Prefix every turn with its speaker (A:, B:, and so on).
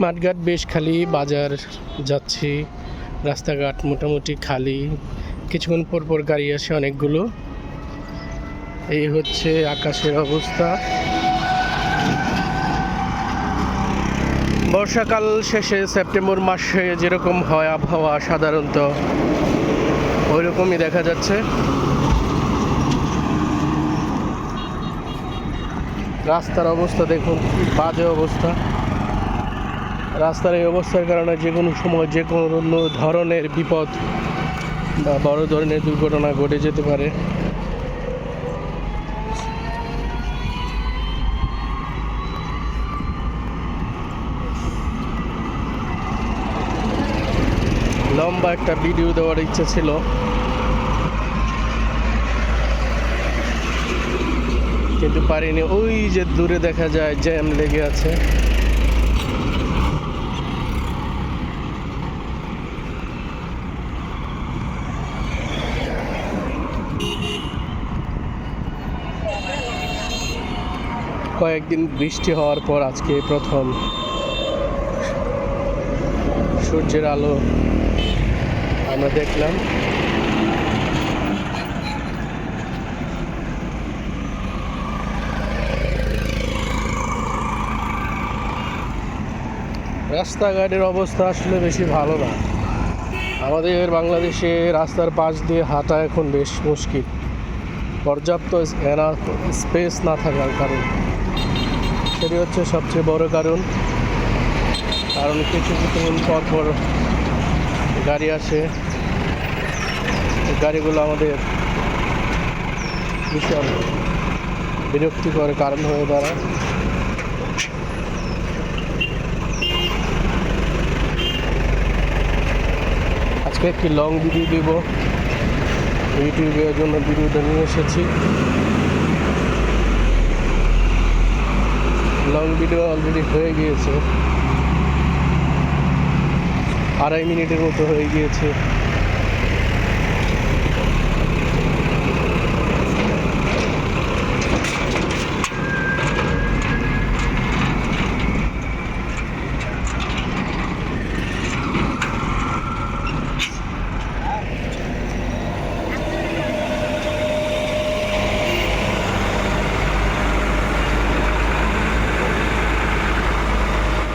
A: মাঠঘাট বেশ খালি, বাজার যাচ্ছি, রাস্তাঘাট মোটামুটি খালি, কিছুক্ষণ পর পর গাড়ি আসে অনেকগুলো। এই হচ্ছে আকাশের অবস্থা। বর্ষাকাল শেষে সেপ্টেম্বর মাসে যেরকম হয় আবহাওয়া সাধারণত ওই রকমই দেখা যাচ্ছে। রাস্তার অবস্থা দেখুন, বাজে অবস্থা। রাস্তার এই অবস্থার কারণে যে কোনো সময় যে কোনো ধরনের বিপদ বা বড় ধরনের দুর্ঘটনা ঘটে যেতে পারে। লম্বা একটা ভিডিও দেওয়ার ইচ্ছা ছিল, কিন্তু পারিনি। ওই যে দূরে দেখা যায় জ্যাম লেগে আছে। কয়েকদিন বৃষ্টি হওয়ার পর আজকে প্রথম সূর্যের আলো আমরা দেখলাম। রাস্তাঘাটের অবস্থা আসলে বেশি ভালো না। আমাদের বাংলাদেশে রাস্তার পাশ দিয়ে হাঁটা এখন বেশ মুশকিল, পর্যাপ্ত স্পেস না থাকার কারণ। সেটি হচ্ছে সবচেয়ে বড় কারণ। কিছুক্ষণ পর পর গাড়ি আসে, গাড়িগুলো আমাদের ভীষণ বিরক্তিকর কারণ হয়ে দাঁড়ায়। আজকে একটি লং ভিডিও দিব, ইউটিউবের জন্য ভিডিওটা নিয়ে এসেছি। লং ভিডিও অলরেডি হয়ে গিয়েছে, 2.5 মিনিটের মতো হয়ে গিয়েছে।